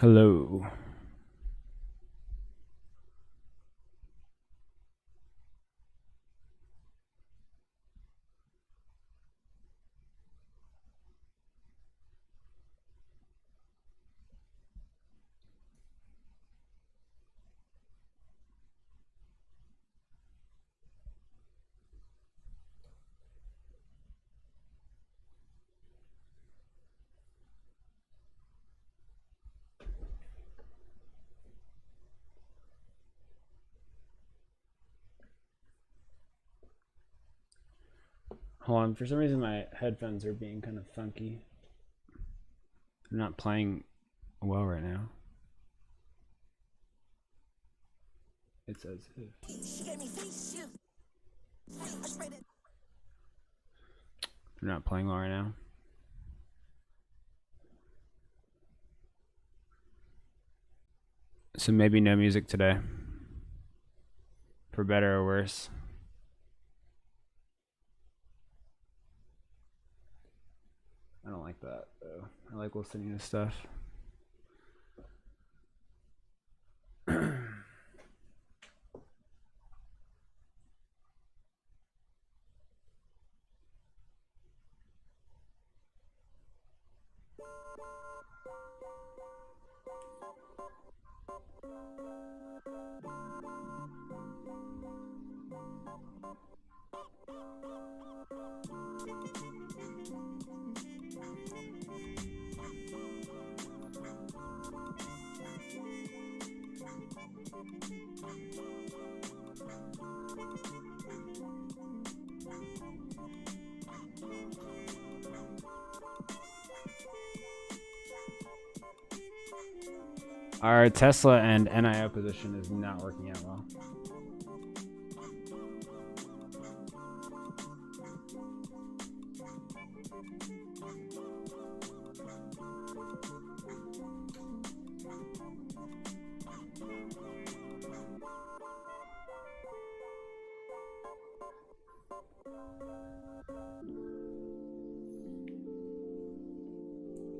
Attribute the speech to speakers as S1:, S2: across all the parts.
S1: Hello. Hold on. For some reason, my headphones are being kind of funky. They're not playing well right now. It says they're not playing well right now. So maybe no music today. For better or worse. I don't like that though. I like listening to stuff. Our Tesla and NIO position is not working out well.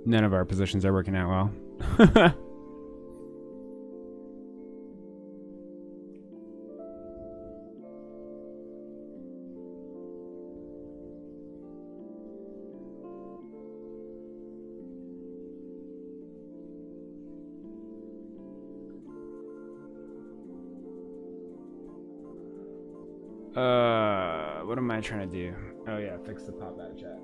S1: None of our positions are working out well. What am I trying to do? Oh yeah, fix the pop out chat.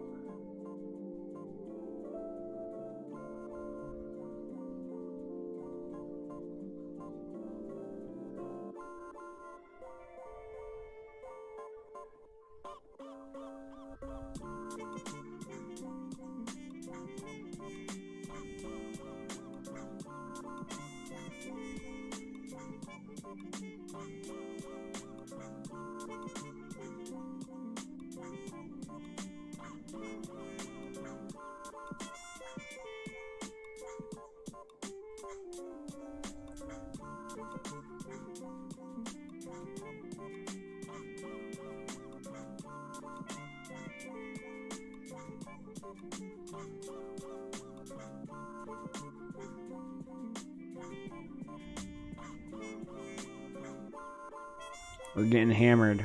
S1: We're getting hammered.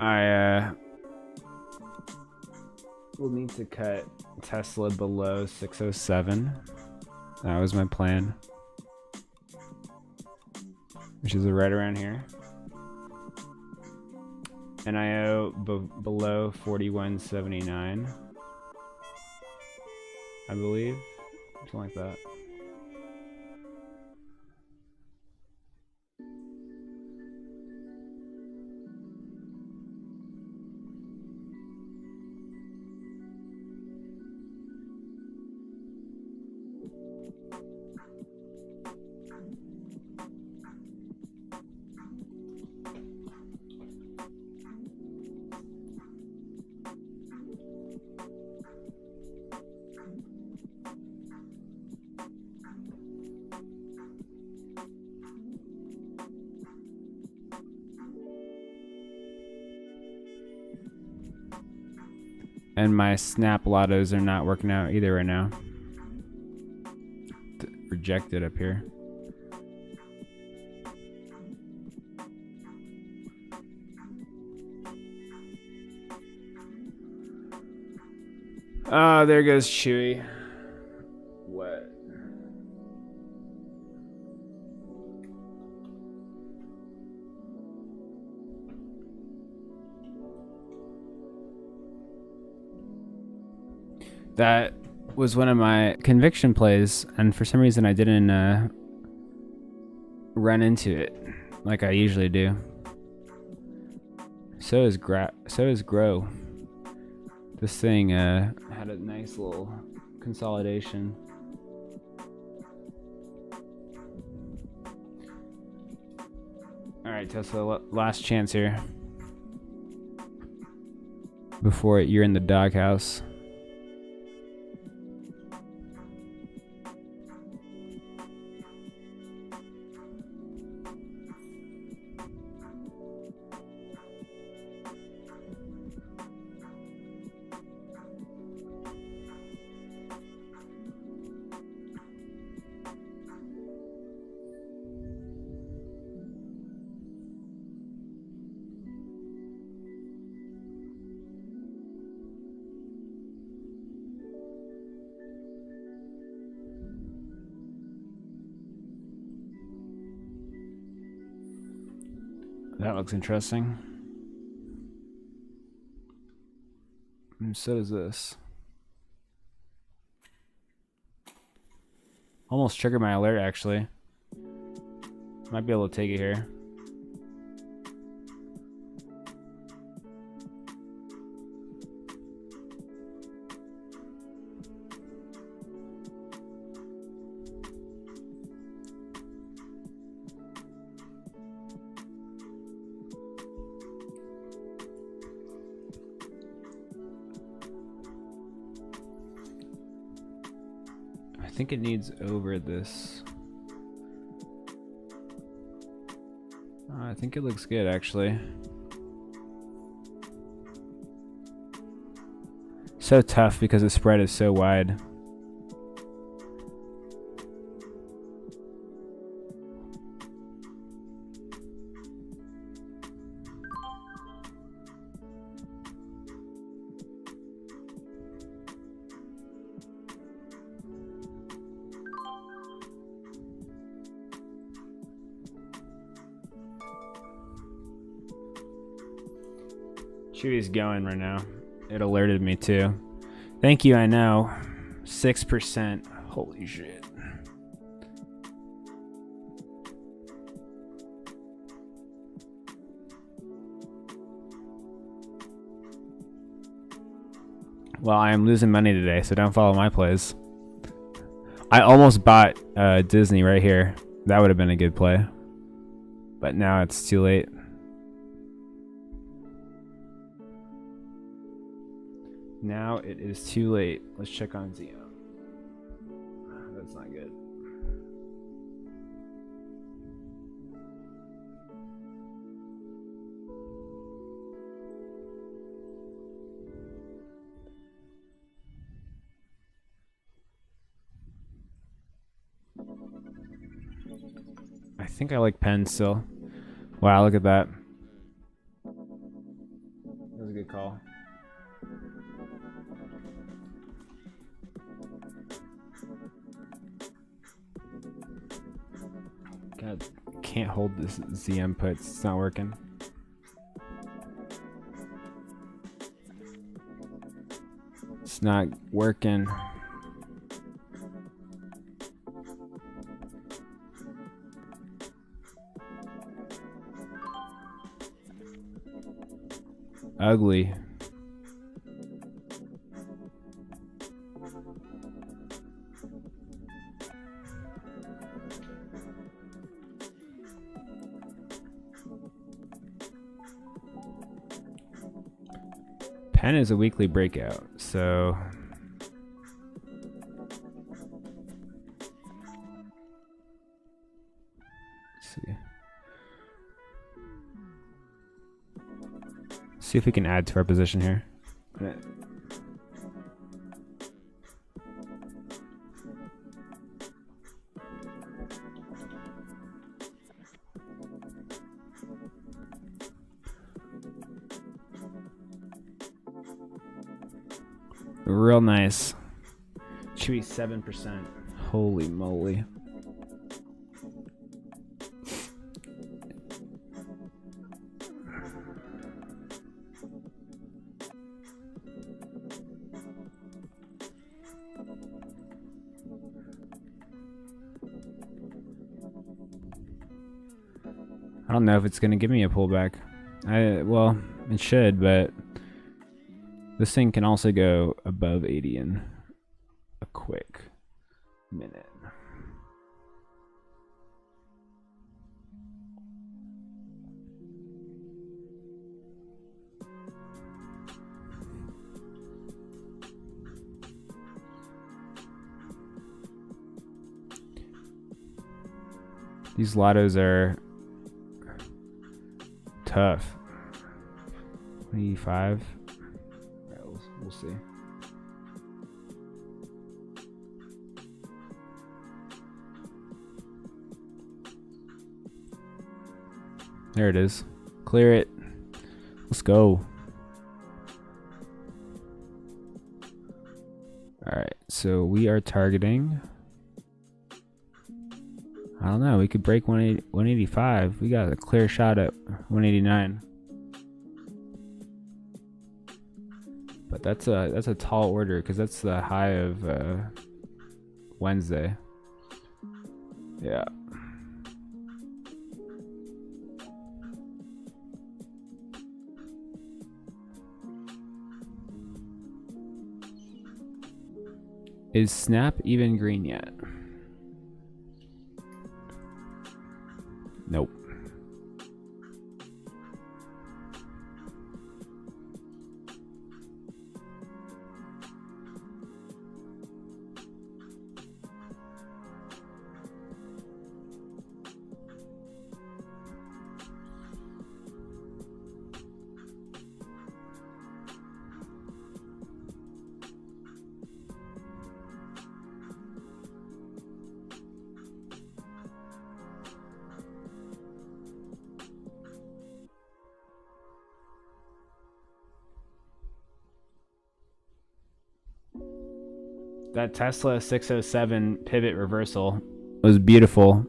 S1: I will need to cut Tesla below 607. That was my plan, which is right around here. NIO below 4179, I believe, something like that. And my snap lottos are not working out either right now. rejected up here. Ah, there goes Chewy. What? That was one of my conviction plays, and for some reason I didn't run into it like I usually do. So is Grow. This thing had a nice little consolidation. All right, Tesla, last chance here before you're in the doghouse. That looks interesting. And so does this. Almost triggered my alert, actually. Might be able to take it here. I think it needs over this. I think it looks good, actually. So tough because the spread is so wide. Chewy's going right now. It alerted me too. Thank you, I know. 6%. Holy shit. Well, I am losing money today, so don't follow my plays. I almost bought Disney right here. That would have been a good play. But now it's too late. Now it is too late. Let's check on Zio. That's not good. I think I like Penn still. Wow, look at that. That was a good call. God, can't hold this Z inputs. It's not working. It's not working. Ugly. Penn is a weekly breakout, so let's see. See if we can add to our position here. Real nice. Should be 7%. Holy moly. I don't know if it's gonna give me a pullback. Well, it should, but this thing can also go above 80 in a quick minute. These lottos are tough. 85. Right, we'll see. There it is. Clear it. Let's go. Alright, so we are targeting. I don't know, we could break 185. We got a clear shot at 189. But that's a tall order because that's the high of Wednesday. Yeah. Is Snap even green yet? Nope. That Tesla 607 pivot reversal was beautiful.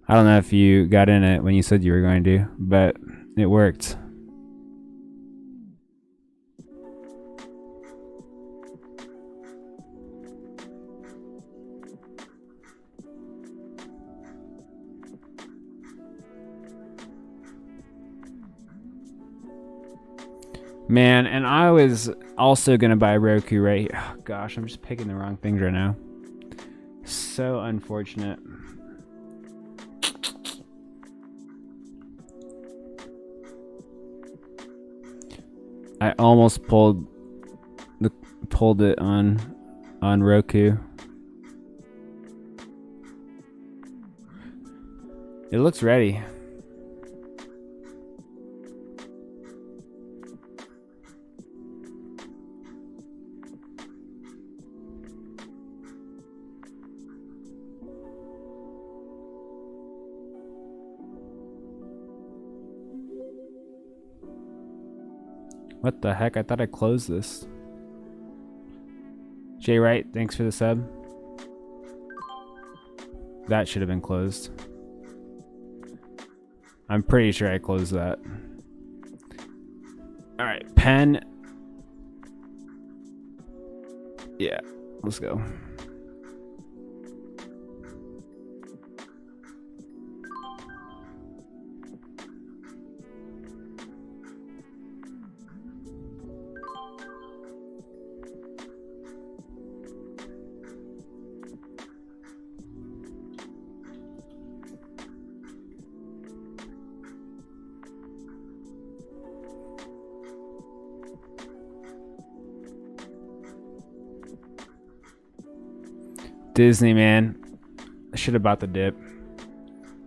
S1: I don't know if you got in it when you said you were going to, but it worked. Man, and I was also gonna buy Roku right here. Oh, gosh, I'm just picking the wrong things right now. So unfortunate. I almost pulled it on Roku. It looks ready. What the heck? I thought I closed this. Jay Wright, thanks for the sub. That should have been closed. I'm pretty sure I closed that. Alright, pen. Yeah, let's go. Disney, man. I should have bought the dip.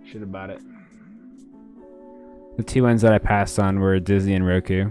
S1: Should have bought it. The two ones that I passed on were Disney and Roku.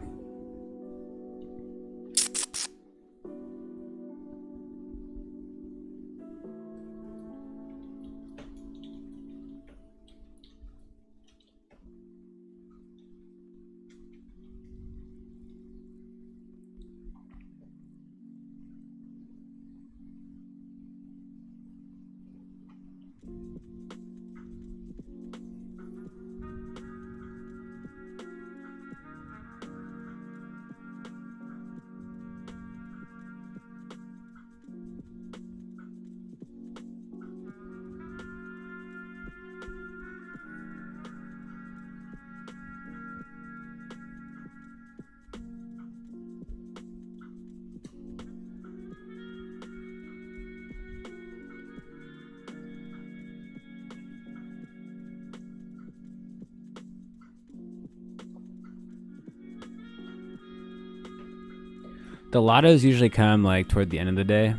S1: The lottos usually come like toward the end of the day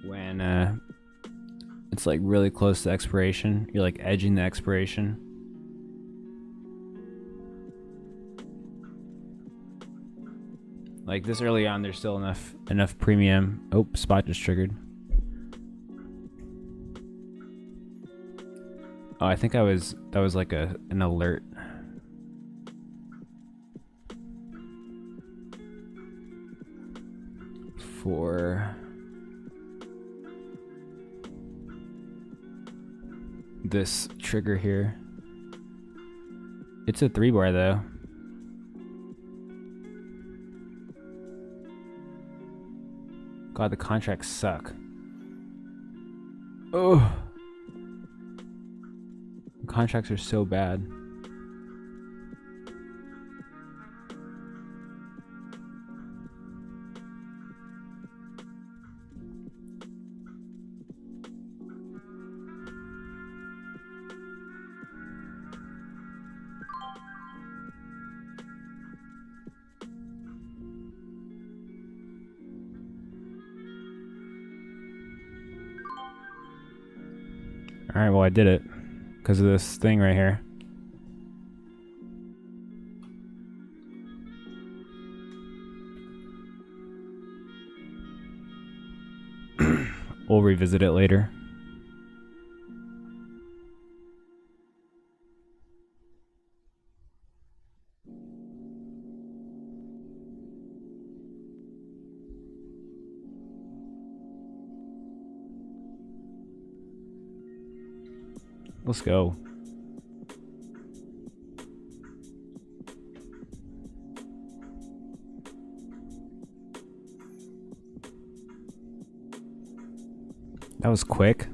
S1: when it's like really close to expiration. You're like edging the expiration. Like this early on, there's still enough premium. Oh, spot just triggered. Oh, I think that was like an alert. For this trigger here. It's a 3-bar though. God, the contracts suck. Oh, the contracts are so bad. Alright, well I did it because of this thing right here. We'll revisit it later. Let's go. That was quick.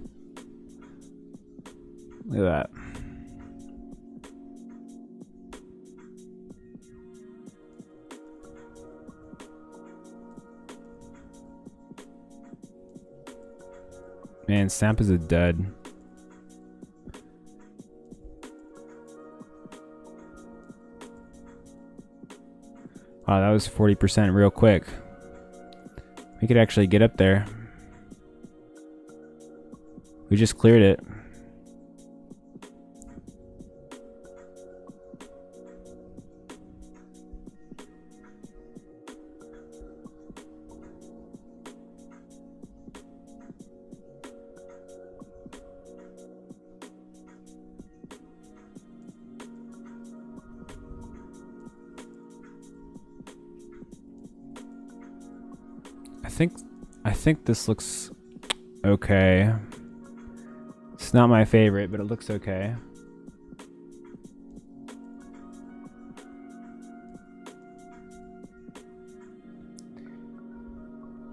S1: Look at that. Man, Stamp is a dud. Wow, that was 40% real quick. We could actually get up there. We just cleared it. I think this looks okay. It's not my favorite, but it looks okay.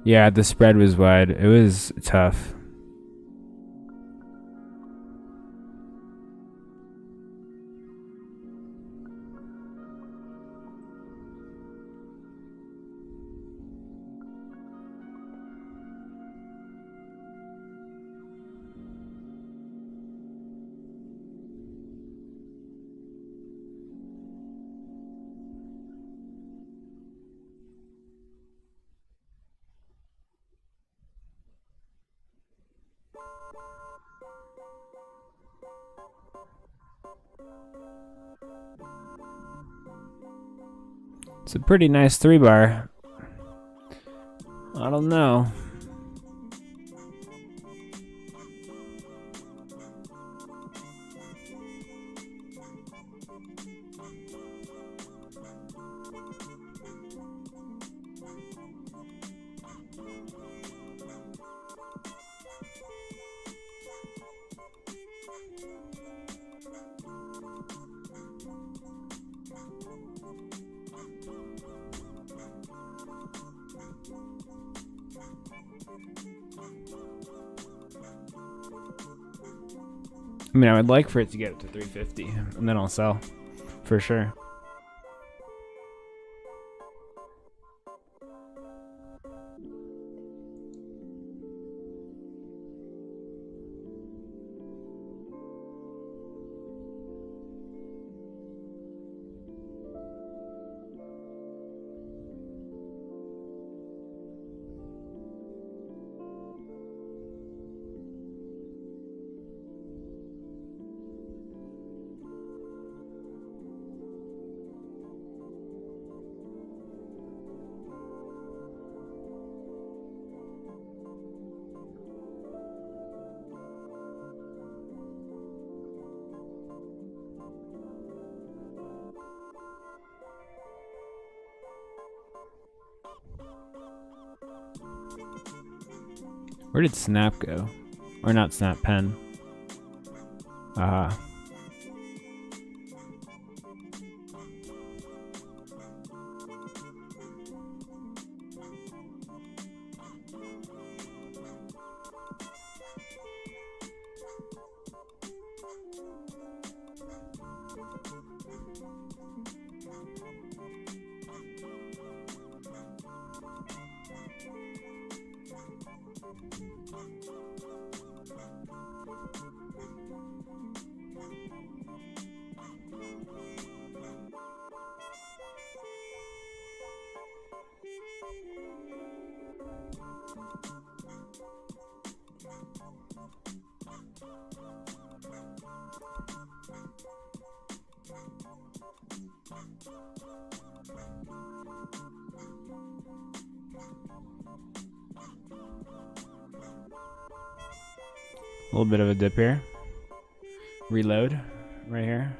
S1: Yeah, the spread was wide. It was tough. It's a pretty nice 3-bar. I don't know. I mean, I would like for it to get up to 350, and then I'll sell, for sure. Where did Snap go? Or not Snap, Pen. Aha. A little bit of a dip here. Reload right here.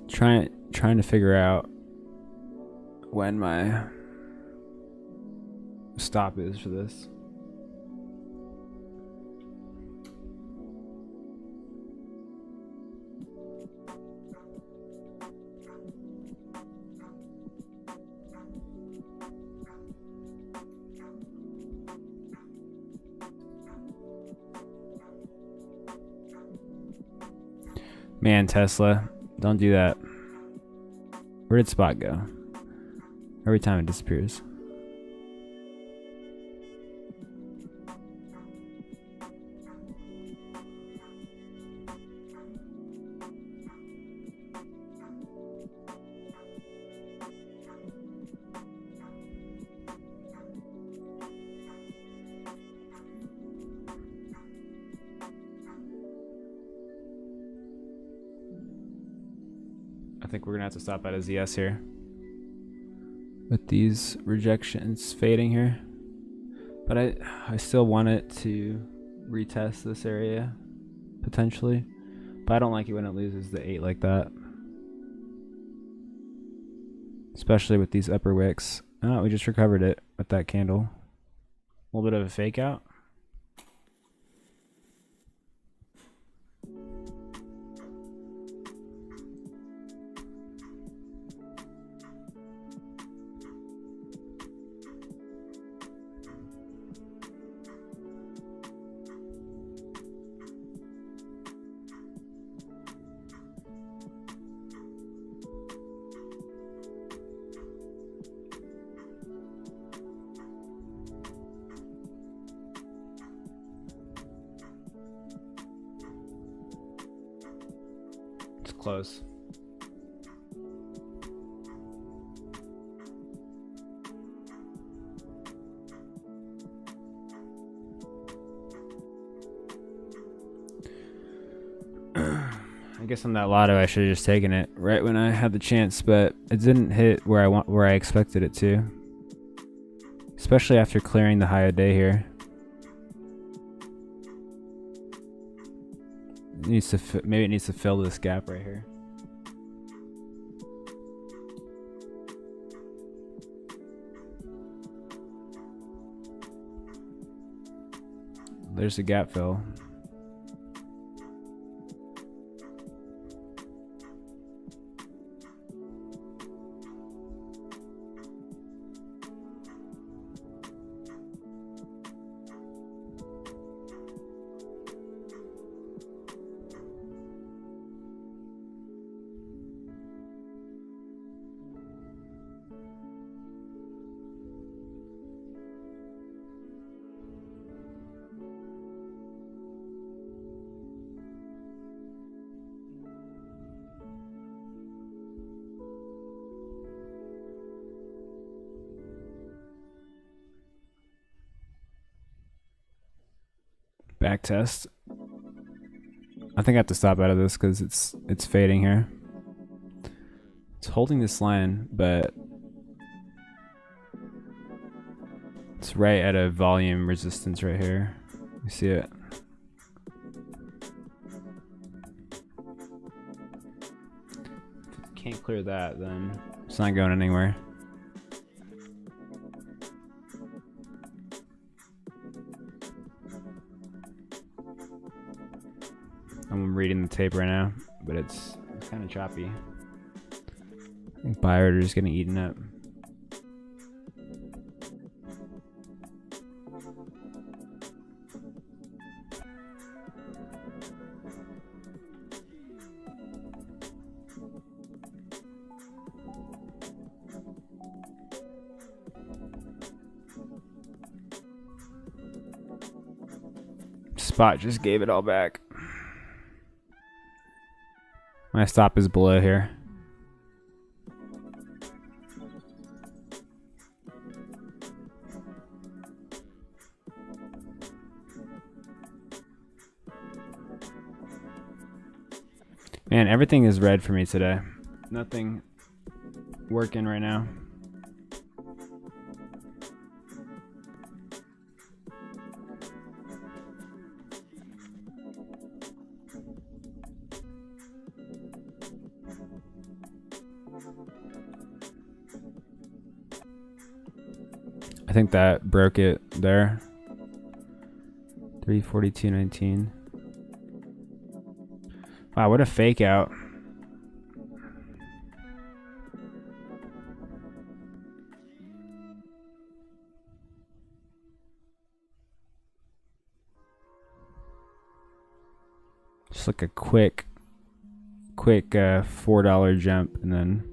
S1: Trying to figure out when my stop is for this. Man, Tesla, don't do that. Where did Spot go? Every time it disappears. I think we're gonna have to stop at a ZS here with these rejections fading here, but I still want it to retest this area potentially, but I don't like it when it loses the 8 like that, especially with these upper wicks. Oh, we just recovered it with that candle. A little bit of a fake out. close. I guess on that Lotto I should have just taken it right when I had the chance, but it didn't hit where I expected it to. Especially after clearing the high of day here. It needs to maybe it needs to fill this gap right here. There's the gap fill. Back test. I think I have to stop out of this because it's fading here. It's holding this line, but it's right at a volume resistance right here. You see it? If it can't clear that, then it's not going anywhere. I'm reading the tape right now, but it's kind of choppy. I think buy order is getting eaten up. Spot just gave it all back. My stop is below here. Man, everything is red for me today. Nothing working right now. I think that broke it there. 342.19. Wow, what a fake out. Just like a quick $4 jump and then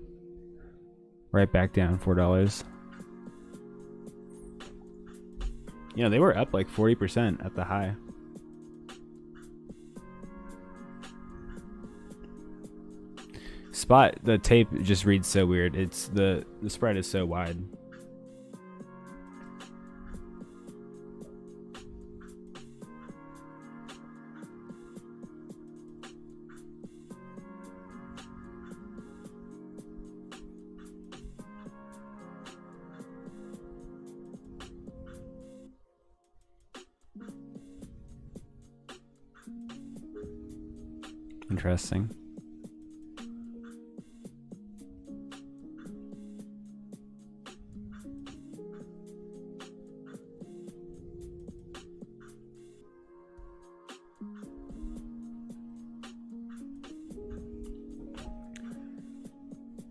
S1: right back down $4. You know, they were up like 40% at the high. Spot, the tape just reads so weird. It's the spread is so wide. Interesting.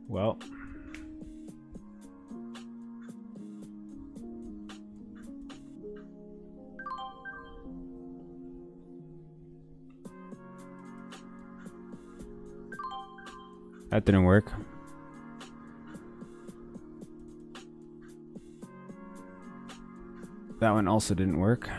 S1: Well, that didn't work. That one also didn't work.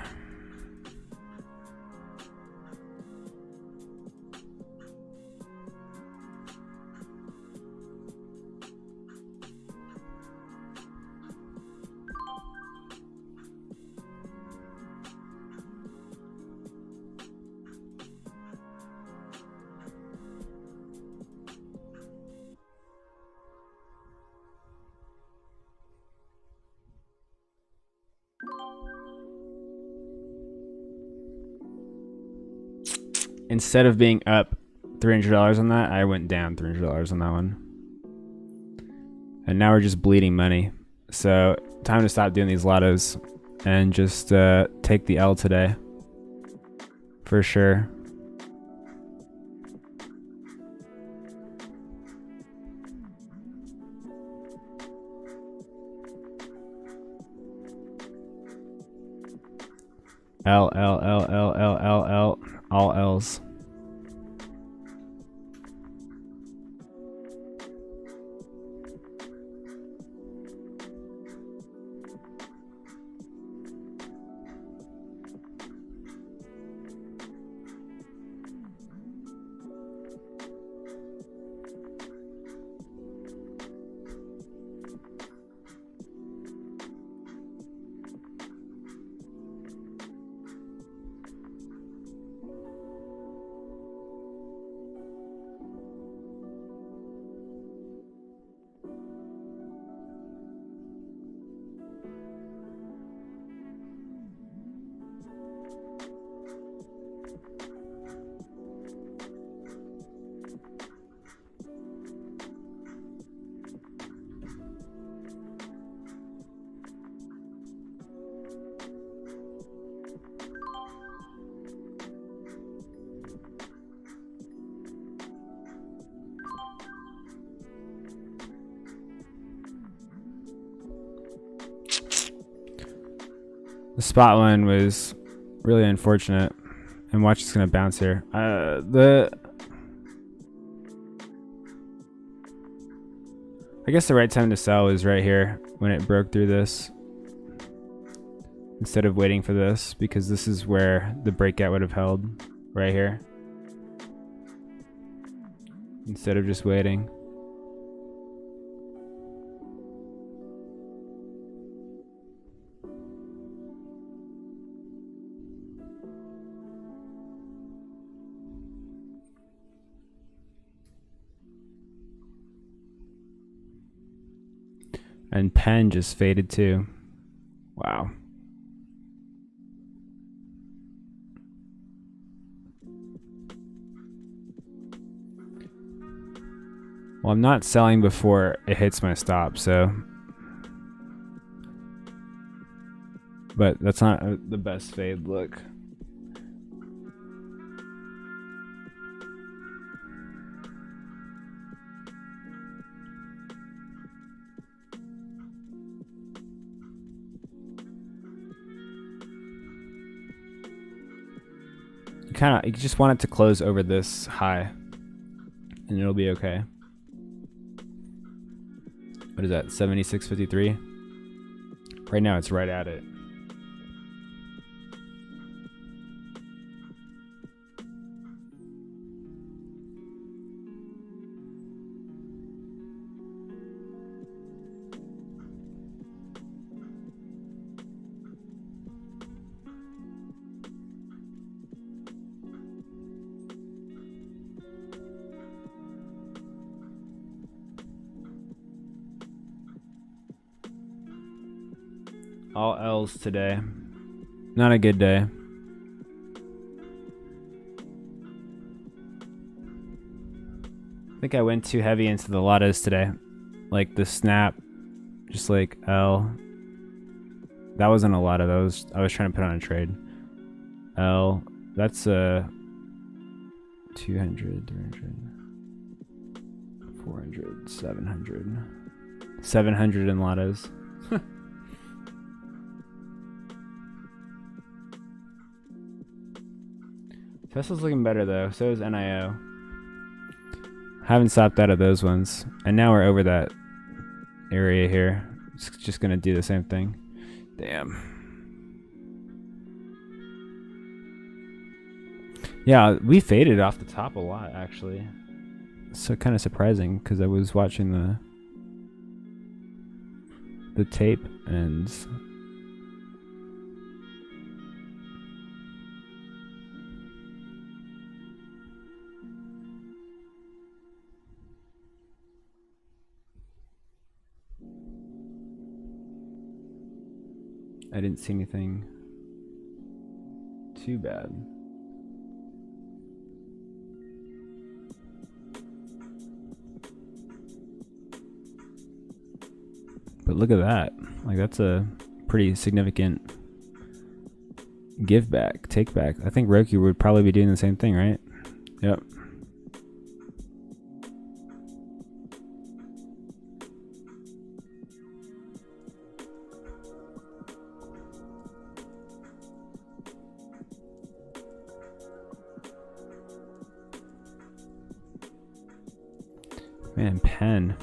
S1: instead of being up $300 on that, I went down $300 on that one. And now we're just bleeding money. So time to stop doing these lottos and just take the L today. For sure. L, L, L, L, L, L, L. All L's. The spot one was really unfortunate. And watch, it's gonna bounce here. I guess the right time to sell is right here when it broke through this. Instead of waiting for this, because this is where the breakout would have held, right here. Instead of just waiting. And pen just faded too. Wow. Well, I'm not selling before it hits my stop, so. But that's not the best fade look. You just want it to close over this high and it'll be okay. What is that, 76.53? Right now it's right at it. All L's today. Not a good day. I think I went too heavy into the lottos today. Like the snap, just like L. That wasn't a lotto. I was trying to put on a trade. L. That's 200, 300, 400, 700. 700 in lottos. Tesla's looking better though, so is NIO. Haven't stopped out of those ones. And now we're over that area here. It's just gonna do the same thing. Damn. Yeah, we faded off the top a lot actually. So kind of surprising because I was watching the tape and I didn't see anything too bad. But look at that. Like, that's a pretty significant give back, take back. I think Roku would probably be doing the same thing, right? Yep. Man, pen.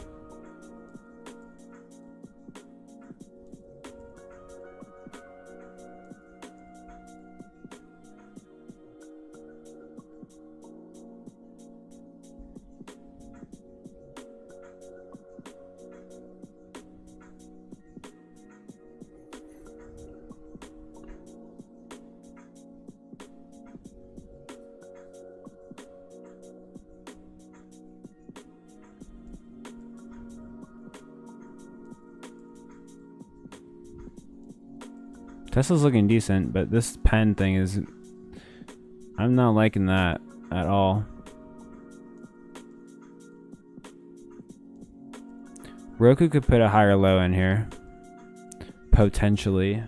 S1: Tesla's looking decent, but this pen thing is... I'm not liking that at all. Roku could put a higher low in here. Potentially.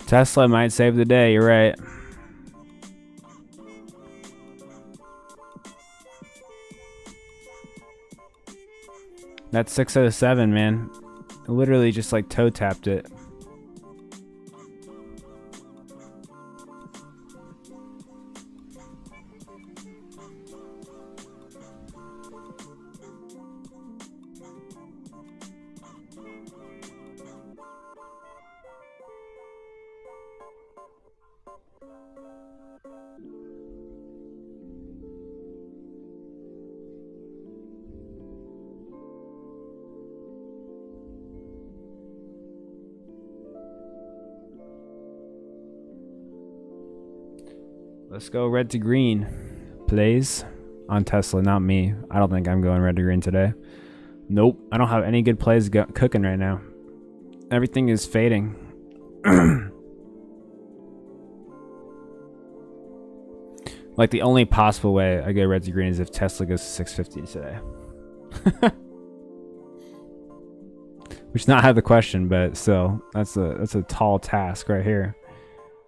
S1: Tesla might save the day, you're right. That's 607, man. I literally just like toe tapped it. Let's go red to green, please. On Tesla, not me. I don't think I'm going red to green today. Nope, I don't have any good plays cooking right now. Everything is fading. Like, the only possible way I go red to green is if Tesla goes to 650 today. Which is not out of the question, but still, that's a tall task right here.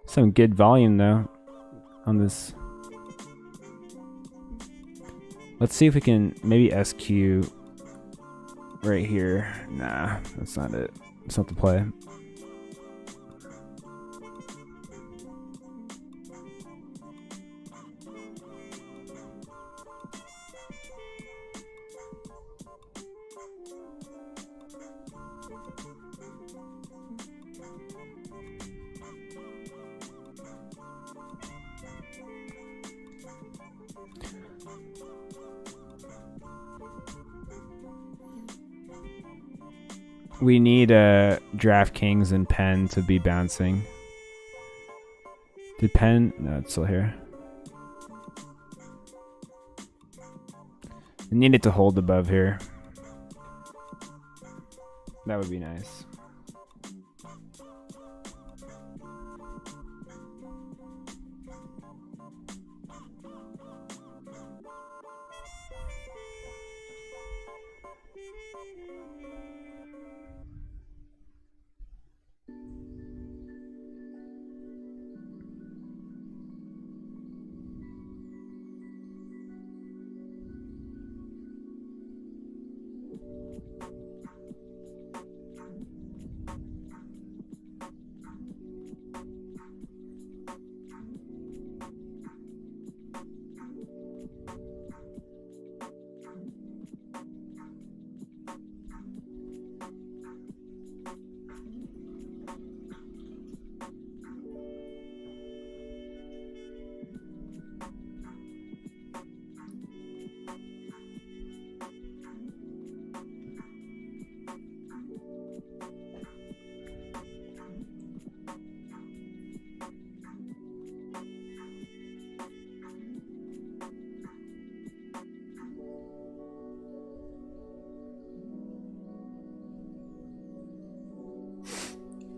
S1: Some good volume though on this. Let's see if we can maybe SQ right here. Nah, that's not it. It's not the play. We need DraftKings and Penn to be bouncing. Did Penn? No, it's still here. We need it to hold above here. That would be nice.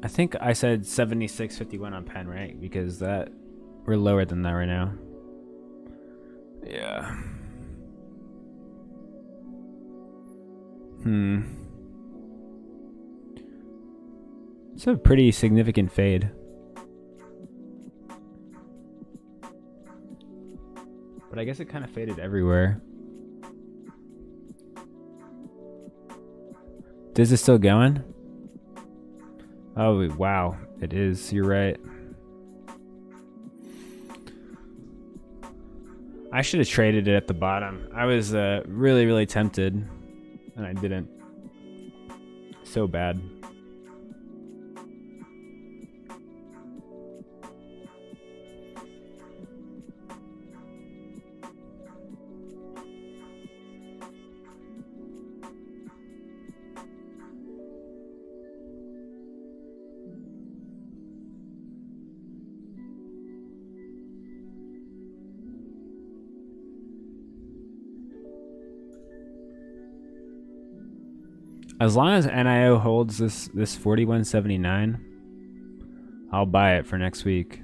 S1: I think I said 76.51 on pen, right? Because that we're lower than that right now. Yeah. It's a pretty significant fade. But I guess it kind of faded everywhere. Is it still going? Oh, wow. It is. You're right. I should have traded it at the bottom. I was really, really tempted. And I didn't. So bad. As long as NIO holds this 41.79, I'll buy it for next week.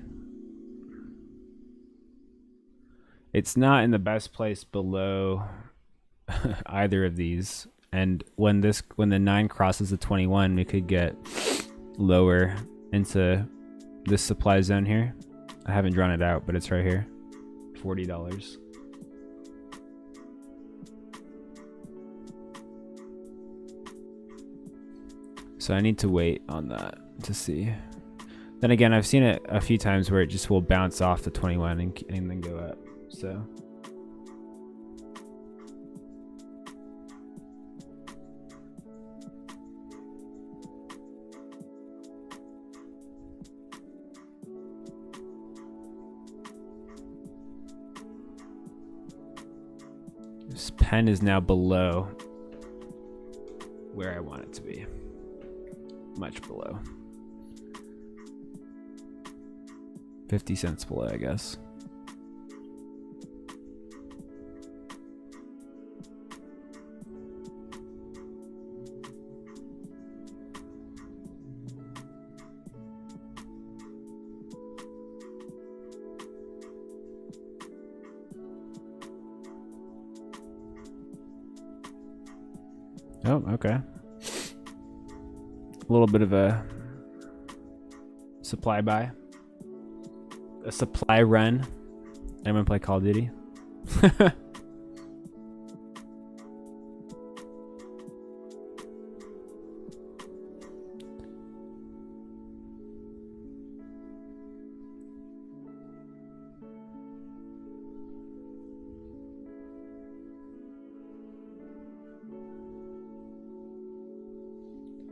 S1: It's not in the best place below either of these, and when the 9 crosses the 21, we could get lower into this supply zone here. I haven't drawn it out, but it's right here. $40. So I need to wait on that to see. Then again, I've seen it a few times where it just will bounce off the 21 and then go up. So this pen is now below where I want it to be. Much below. 50 cents below, I guess. Oh, okay. A little bit of a supply buy. A supply run. Anyone play Call of Duty?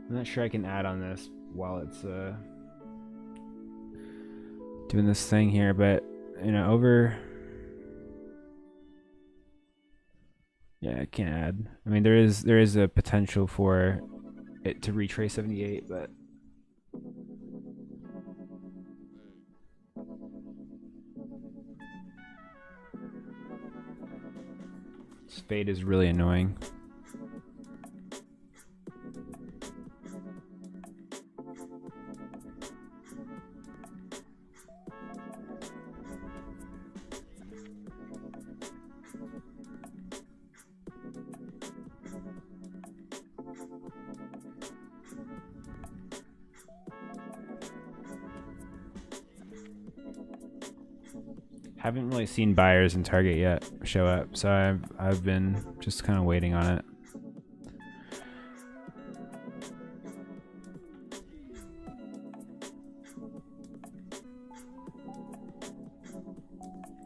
S1: I'm not sure I can add on this while it's doing this thing here, but you know, over. Yeah, I can't add. I mean, there is a potential for it to retrace 78, but this fade is really annoying. Haven't really seen buyers in Target yet show up, so I've been just kind of waiting on it.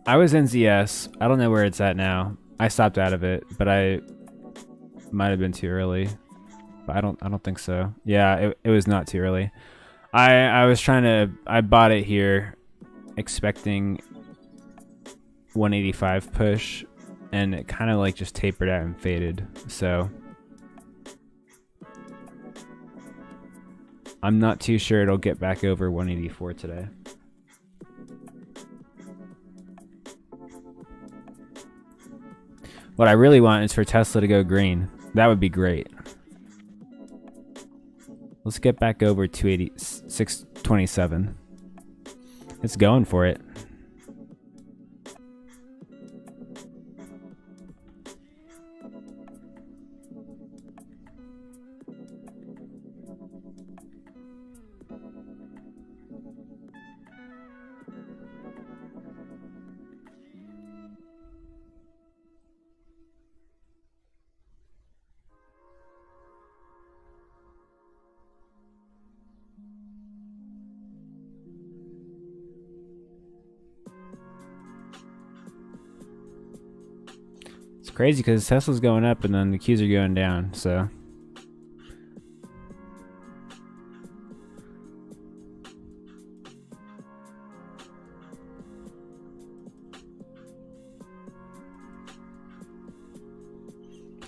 S1: I was in ZS. I don't know where it's at now. I stopped out of it, but I might have been too early. But I don't think so. Yeah, it was not too early. I bought it here expecting 185 push, and it kind of like just tapered out and faded. So I'm not too sure it'll get back over 184 today. What I really want is for Tesla to go green. That would be great. Let's get back over 627. It's going for it. It's crazy because Tesla's going up and then the Qs are going down, so.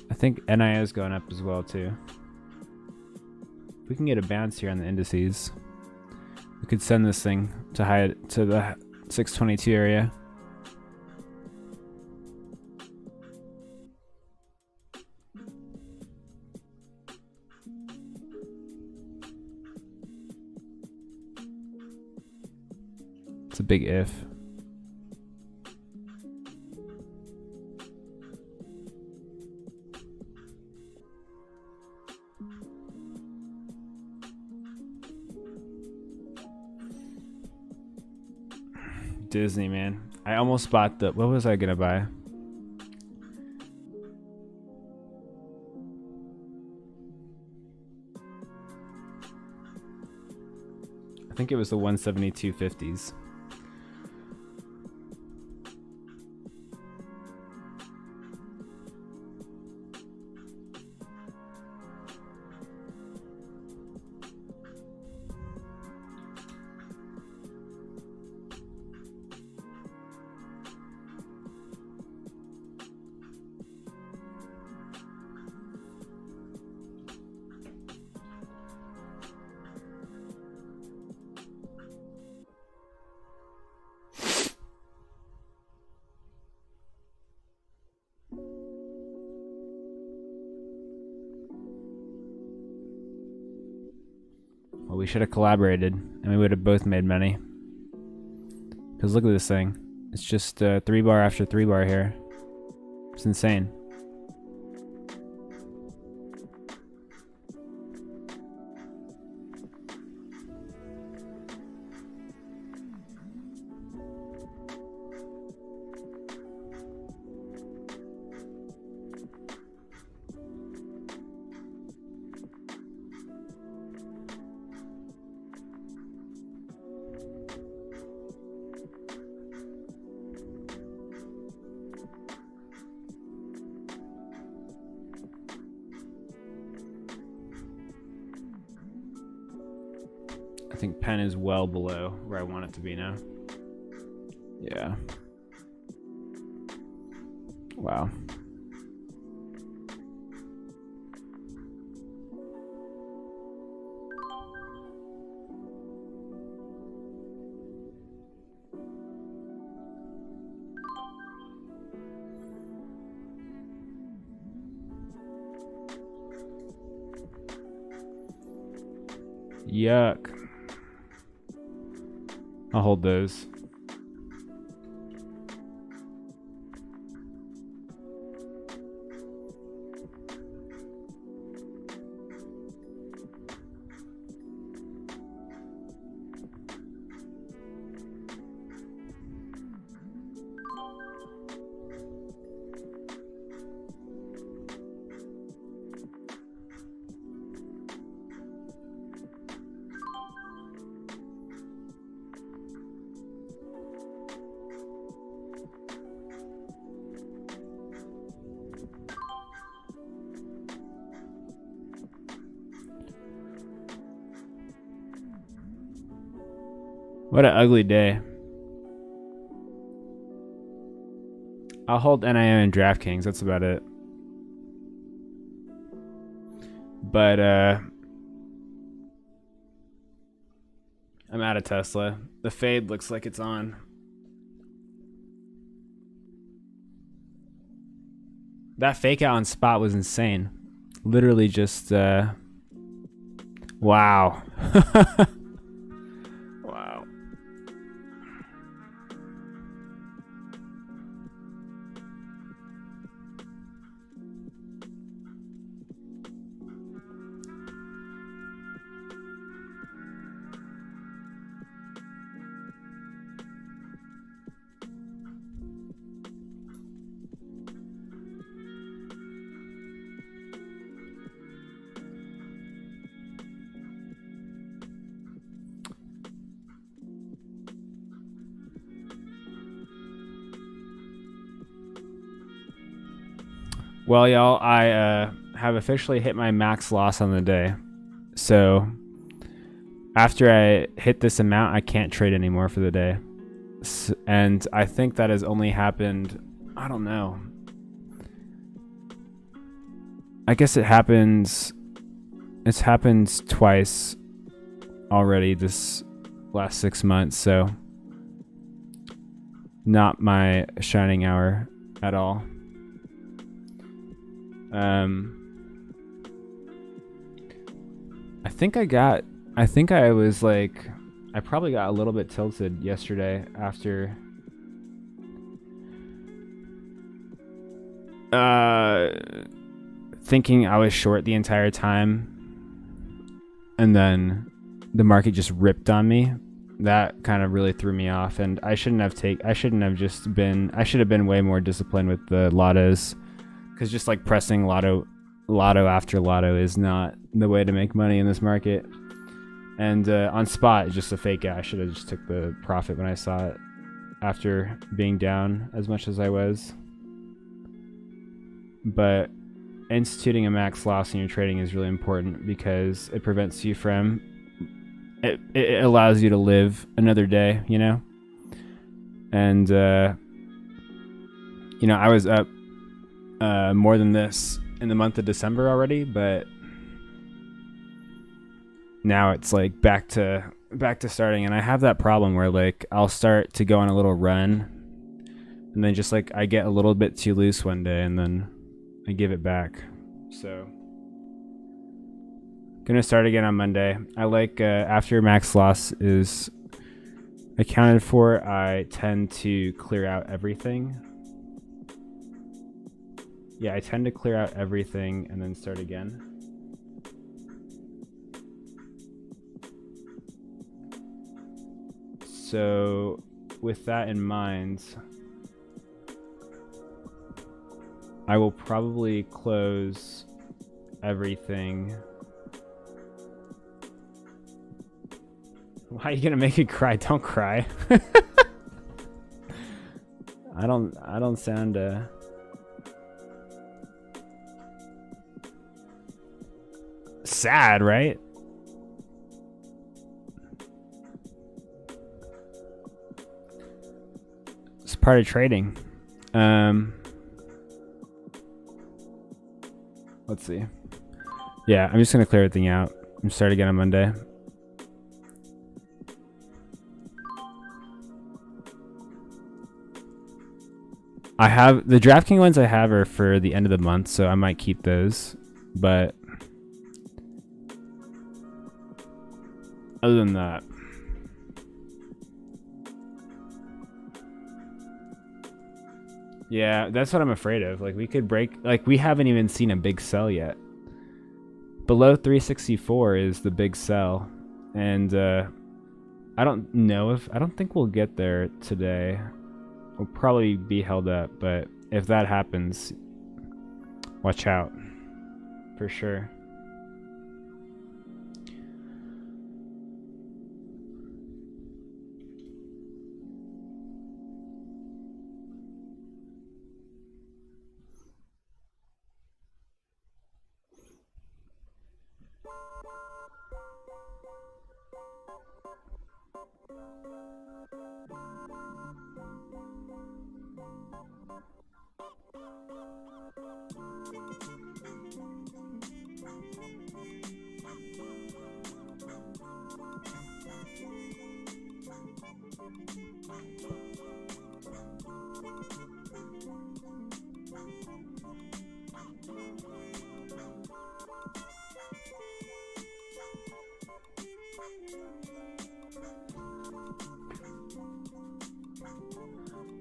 S1: I think NIO is going up as well too. If we can get a bounce here on the indices, we could send this thing to the 622 area. It's a big if. Disney, man. I almost bought the... What was I gonna buy? I think it was the 172.50s. Well, we should have collaborated, and we would have both made money. Because look at this thing. It's just 3 bar after 3 bar here. It's insane. I think pen is well below where I want it to be now. Yeah. Wow. Yuck. I'll hold those. What an ugly day. I'll hold NIO and DraftKings, that's about it. But I'm out of Tesla. The fade looks like it's on. That fake out on spot was insane. Literally just Wow. Wow. Well, y'all, I have officially hit my max loss on the day. So after I hit this amount, I can't trade anymore for the day. And I think that has only happened, I don't know. I guess it's happened twice already this last 6 months, so not my shining hour at all. I probably got a little bit tilted yesterday after thinking I was short the entire time, and then the market just ripped on me. That kind of really threw me off, and I should have been way more disciplined with the lottos, because just like pressing lotto after lotto is not the way to make money in this market. And on spot, it's just a fake out. I should have just took the profit when I saw it after being down as much as I was. But instituting a max loss in your trading is really important, because it prevents you from it allows you to live another day, you know. And I was up more than this in the month of December already, but now it's like back to starting. And I have that problem where like I'll start to go on a little run, and then just like I get a little bit too loose one day, and then I give it back. So gonna start again on Monday. I like after max loss is accounted for, I tend to clear out everything. Yeah, I tend to clear out everything and then start again. So with that in mind, I will probably close everything. Why are you gonna make me cry? Don't cry. I don't sound sad, right? It's part of trading. Let's see. Yeah, I'm just gonna clear everything out and start again on Monday. I have the DraftKings ones I have are for the end of the month, so I might keep those. But other than that, yeah, that's what I'm afraid of. Like we could break, like we haven't even seen a big sell yet. Below 364 is the big sell, and I don't think we'll get there today. We'll probably be held up, but if that happens, watch out for sure.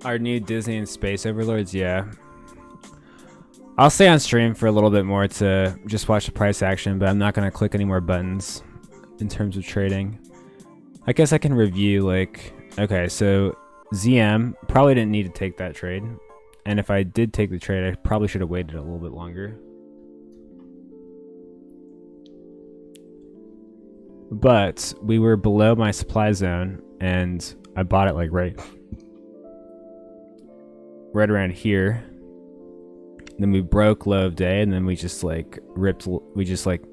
S1: Our new Disney and Space Overlords, yeah. I'll stay on stream for a little bit more to just watch the price action, but I'm not gonna click any more buttons in terms of trading. I guess I can review like, okay, so ZM probably didn't need to take that trade. And if I did take the trade, I probably should have waited a little bit longer. But we were below my supply zone and I bought it like right around here. Then we broke low of day and then we just like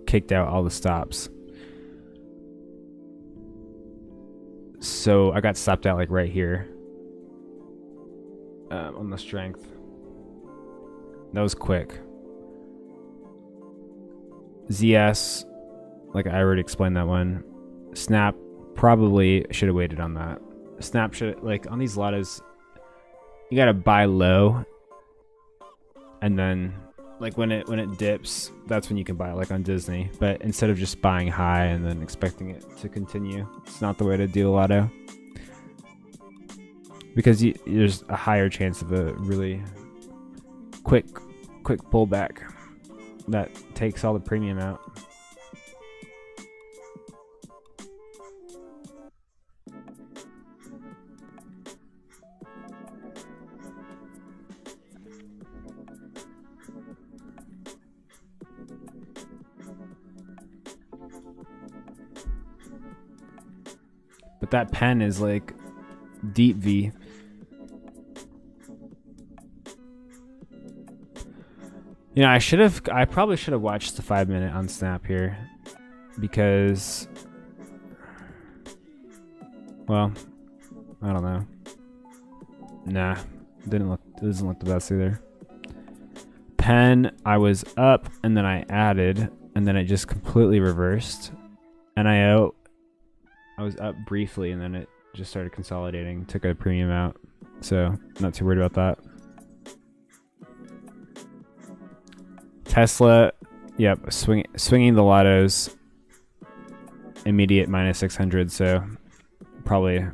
S1: kicked out all the stops. So I got stopped out like right here on the strength. That was quick. ZS, like I already explained that one. Snap, probably should have waited on that. Snap should, like on these lottos, you gotta buy low, and then like when it dips, that's when you can buy it, like on Disney. But instead of just buying high and then expecting it to continue, it's not the way to do a lotto, because there's a higher chance of a really quick pullback that takes all the premium out. But that pen is like deep V. You know, I probably should have watched the 5 minute on Snap here, because, well, I don't know. Nah, it doesn't look the best either. Pen, I was up and then I added and then it just completely reversed. NIO, I was up briefly and then it just started consolidating, took a premium out. So not too worried about that. Tesla, yep, swinging the lottos, immediate minus 600, so probably.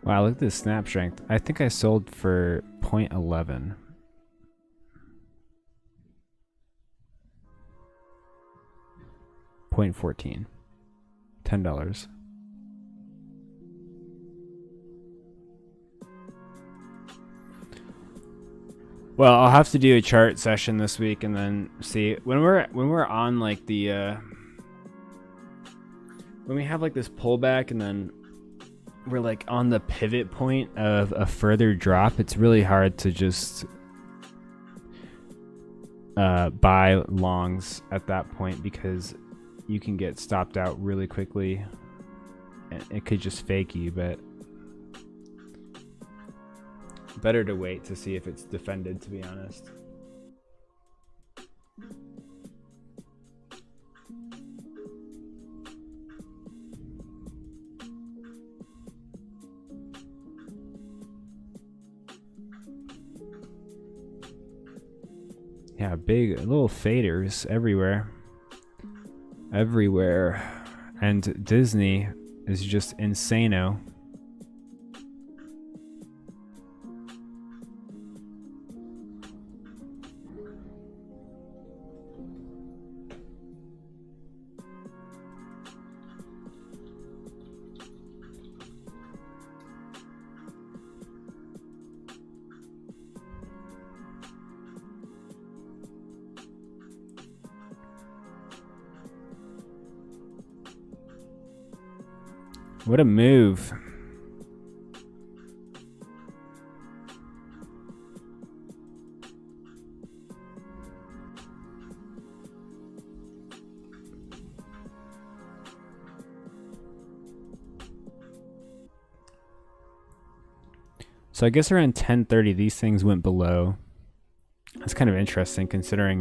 S1: Wow, look at this snap strength. I think I sold for 0.11. $0.14. $10. Well, I'll have to do a chart session this week and then see when we're on like the when we have like this pullback and then we're like on the pivot point of a further drop. It's really hard to just buy longs at that point, because you can get stopped out really quickly and it could just fake you. But better to wait to see if it's defended, to be honest. Yeah, big little faders everywhere. Everywhere. And Disney is just insano. What a move. So I guess around 10:30 these things went below. That's kind of interesting considering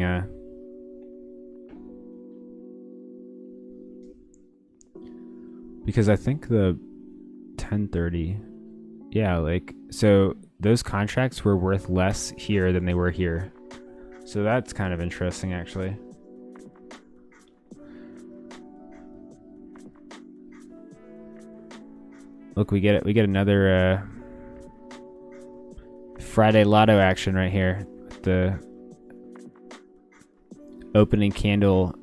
S1: because I think the 10:30, yeah, like, so those contracts were worth less here than they were here. So that's kind of interesting, actually. Look, we get it. We get another Friday Lotto action right here. The opening candle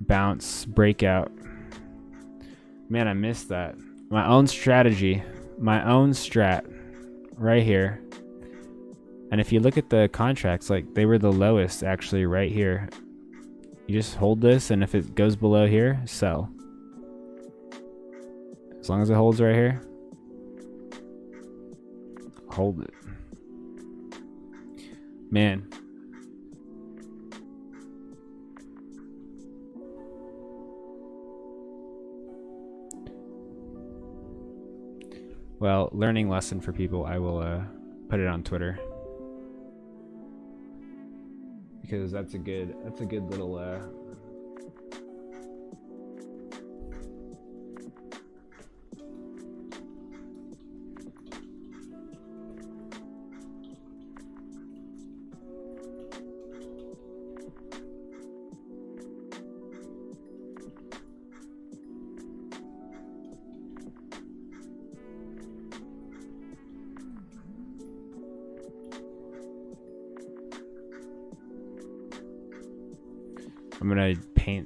S1: bounce breakout. Man, I missed that. My own strategy. My own strat. Right here. And if you look at the contracts, like, they were the lowest actually right here. You just hold this, and if it goes below here, sell. As long as it holds right here, hold it. Man. Well, learning lesson for people. I will put it on Twitter. Because that's a good little I'm gonna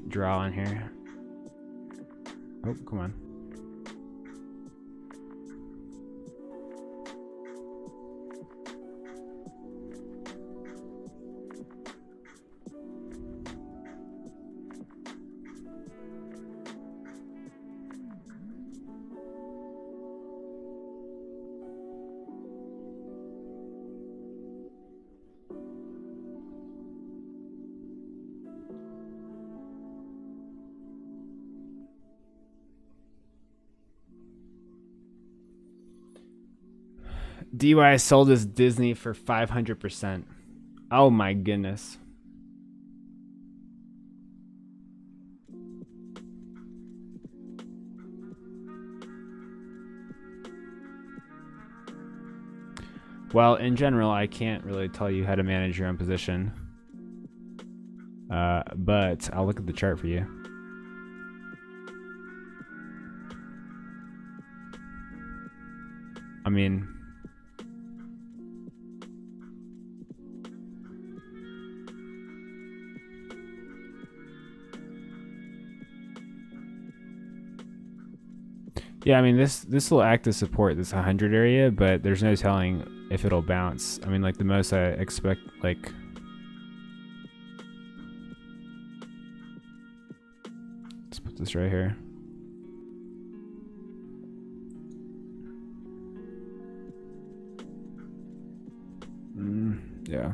S1: draw on here. Oh, come on. DY sold his Disney for 500%. Oh my goodness. Well, in general, I can't really tell you how to manage your own position. But I'll look at the chart for you. I mean, yeah, I mean, this will act as support, this 100 area, but there's no telling if it'll bounce. I mean, like, the most I expect, like, let's put this right here. Yeah.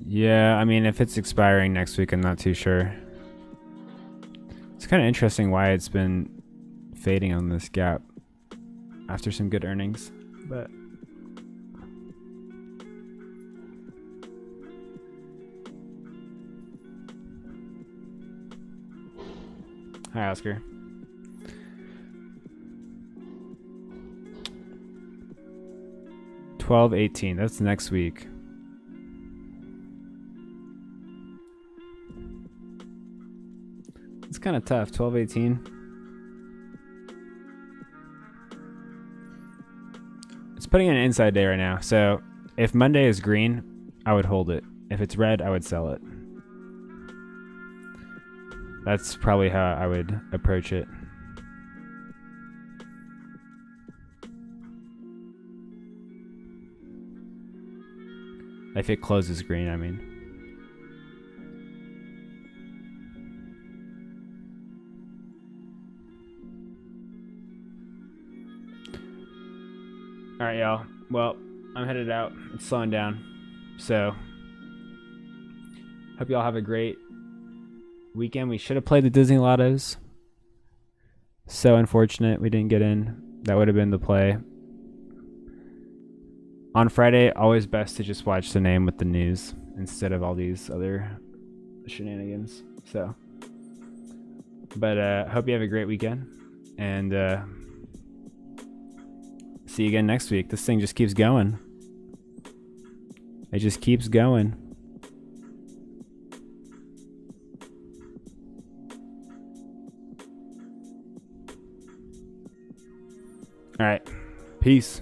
S1: Yeah, I mean, if it's expiring next week, I'm not too sure. It's kind of interesting why it's been fading on this gap after some good earnings, but hi, Oscar. $12.18. That's next week. It's kind of tough. $12.18. It's putting in an inside day right now. So if Monday is green, I would hold it. If it's red, I would sell it. That's probably how I would approach it. If it closes green, I mean. All right, y'all. Well, I'm headed out. It's slowing down. So, hope y'all have a great weekend. We should have played the Disney Lottos. So unfortunate we didn't get in. That would have been the play. On Friday, always best to just watch the name with the news instead of all these other shenanigans. So, but hope you have a great weekend, and see you again next week. This thing just keeps going. It just keeps going. All right. Peace.